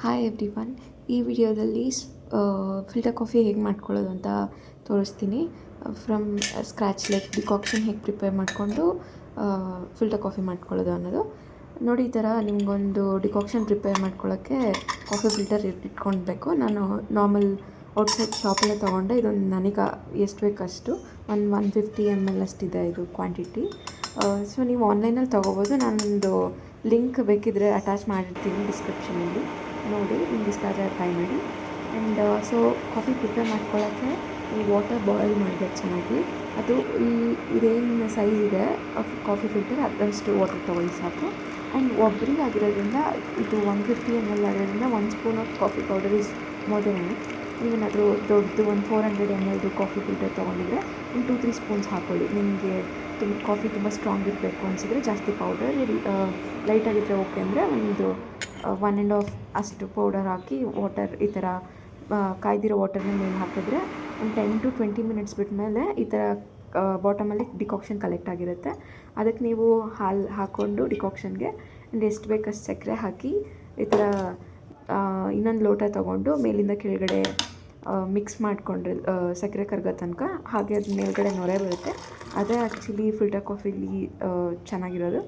Hi everyone. ಈ ವಿಡಿಯೋದಲ್ಲಿ filter coffee ಹೇಗೆ ಮಾಡ್ಕೊಳ್ಳೋದು ಅಂತ ತೋರಿಸ್ತೀನಿ. ಫ್ರಮ್ ಸ್ಕ್ರ್ಯಾಚ್ ಲೈಕ್ ಡಿಕಾಕ್ಷನ್ ಹೇಗೆ ಪ್ರಿಪೇರ್ ಮಾಡಿಕೊಂಡು ಫಿಲ್ಟರ್ ಕಾಫಿ ಮಾಡ್ಕೊಳ್ಳೋದು ಅನ್ನೋದು ನೋಡಿ. ಈ ಥರ ನಿಮಗೊಂದು ಡಿಕಾಕ್ಷನ್ ಪ್ರಿಪೇರ್ ಮಾಡ್ಕೊಳ್ಳೋಕ್ಕೆ ಕಾಫಿ ಫಿಲ್ಟರ್ ಇಟ್ಕೊಳ್ಬೇಕು. ನಾನು ನಾರ್ಮಲ್ ಔಟ್ಸೈಡ್ ಶಾಪಲ್ಲೇ ತೊಗೊಂಡೆ. ಇದೊಂದು ನನಗೆ ಎಷ್ಟು ಬೇಕಷ್ಟು 150 ml ಅಷ್ಟಿದೆ ಇದು ಕ್ವಾಂಟಿಟಿ. ಸೊ ನೀವು ಆನ್ಲೈನಲ್ಲಿ ತೊಗೋಬೋದು. ನಾನೊಂದು ಲಿಂಕ್ ಬೇಕಿದ್ದರೆ ಅಟ್ಯಾಚ್ ಮಾಡಿರ್ತೀನಿ ಡಿಸ್ಕ್ರಿಪ್ಷನಲ್ಲಿ, ನೋಡಿ ನಿಮ್ಗೆ ಇಷ್ಟ ಆದರೆ ಟ್ರೈ ಮಾಡಿ. ಆ್ಯಂಡ್ ಸೊ ಕಾಫಿ ಪ್ರಿಪೇರ್ ಮಾಡ್ಕೊಳ್ಳೋಕ್ಕೆ ಈ ವಾಟರ್ ಬಾಯ್ಲ್ ಮಾಡಬೇಕು ಚೆನ್ನಾಗಿ. ಅದು ಇದೇನು ಸೈಜ್ ಇದೆ ಕಾಫಿ ಫಿಲ್ಟರ್ ಅದರಷ್ಟು ವಾಟರ್ ತೊಗೊಳ್ಳಿ ಸಾಕು. ಆ್ಯಂಡ್ ಒಬ್ಬರಿಗೆ ಆಗಿರೋದ್ರಿಂದ ಇದು 150 ml ಆಗಿರೋದ್ರಿಂದ 1 spoon of coffee powder is more than enough. ನೀವೇನಾದರೂ ದೊಡ್ಡದು 400 ml ಕಾಫಿ ಫಿಲ್ಟರ್ ತೊಗೊಂಡಿದ್ರೆ ಒಂದು 2-3 ಸ್ಪೂನ್ಸ್ ಹಾಕ್ಕೊಳ್ಳಿ. ನಿಮಗೆ ಕಾಫಿ ತುಂಬ ಸ್ಟ್ರಾಂಗ್ ಇರಬೇಕು ಅನಿಸಿದ್ರೆ ಜಾಸ್ತಿ ಪೌಡರ್, ಲೈಟಾಗಿದ್ದರೆ ಓಕೆ ಅಂದರೆ ಒಂದು 1.5 ಅಷ್ಟು ಪೌಡರ್ ಹಾಕಿ ವಾಟರ್ ಈ ಥರ ಕಾಯ್ದಿರೋ ವಾಟರ್ನ ಮೇಲೆ ಹಾಕಿದ್ರೆ ಒಂದು 10 to 20 ಮಿನಿಟ್ಸ್ ಬಿಟ್ಟ ಮೇಲೆ ಈ ಥರ ಬಾಟಮಲ್ಲಿ ಡಿಕಾಕ್ಷನ್ ಕಲೆಕ್ಟ್ ಆಗಿರುತ್ತೆ. ಅದಕ್ಕೆ ನೀವು ಹಾಲು ಹಾಕ್ಕೊಂಡು ಡಿಕಾಕ್ಷನ್ಗೆ ಆ್ಯಂಡ್ ಎಷ್ಟು ಬೇಕಷ್ಟು ಸಕ್ಕರೆ ಹಾಕಿ ಈ ಥರ ಇನ್ನೊಂದು ಲೋಟ ತೊಗೊಂಡು ಮೇಲಿಂದ ಕೆಳಗಡೆ ಮಿಕ್ಸ್ ಮಾಡಿಕೊಂಡ್ರೆ ಸಕ್ಕರೆ ಕರಗೋ ತನಕ, ಹಾಗೆ ಅದು ಮೇಲ್ಗಡೆ ನೊರೆ ಬರುತ್ತೆ. ಅದೇ ಆ್ಯಕ್ಚುಲಿ ಫಿಲ್ಟರ್ ಕಾಫಿಲಿ ಚೆನ್ನಾಗಿರೋದು.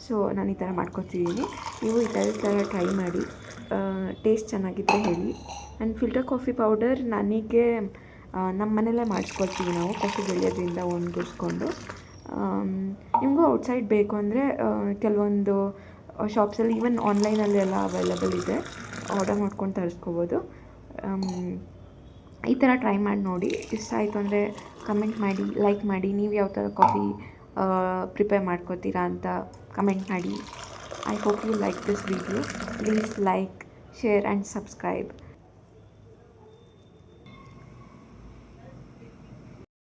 ಸೊ ನಾನು ಈ ಥರ ಮಾಡ್ಕೊತಿದ್ದೀನಿ. ನೀವು ಈ ಥರ ಟ್ರೈ ಮಾಡಿ, ಟೇಸ್ಟ್ ಚೆನ್ನಾಗಿದ್ದರೆ ಹೇಳಿ. ಆ್ಯಂಡ್ ಫಿಲ್ಟರ್ ಕಾಫಿ ಪೌಡರ್ ನನಗೆ ನಮ್ಮ ಮನೆಯಲ್ಲೇ ಮಾಡಿಸ್ಕೊಳ್ತೀವಿ ನಾವು, ಕಾಫಿ ಬೆಳೆಯೋದ್ರಿಂದ ಒಣಗಿಸ್ಕೊಂಡು. ನಿಮಗೂ ಔಟ್ಸೈಡ್ ಬೇಕು ಅಂದರೆ ಕೆಲವೊಂದು ಶಾಪ್ಸಲ್ಲಿ ಈವನ್ ಆನ್ಲೈನಲ್ಲಿ ಎಲ್ಲ ಅವೈಲೇಬಲ್ ಇದೆ, ಆರ್ಡರ್ ಮಾಡ್ಕೊಂಡು ತರಿಸ್ಕೋಬೋದು. ಈ ಥರ ಟ್ರೈ ಮಾಡಿ ನೋಡಿ. ಇಷ್ಟ ಆಯಿತು ಅಂದರೆ ಕಮೆಂಟ್ ಮಾಡಿ, ಲೈಕ್ ಮಾಡಿ. ನೀವು ಯಾವ ಥರ ಕಾಫಿ ಪ್ರಿಪೇರ್ ಮಾಡ್ಕೋತೀರಾ ಅಂತ ಕಮೆಂಟ್ ಮಾಡಿ. I hope you like this video. Please like, share and subscribe.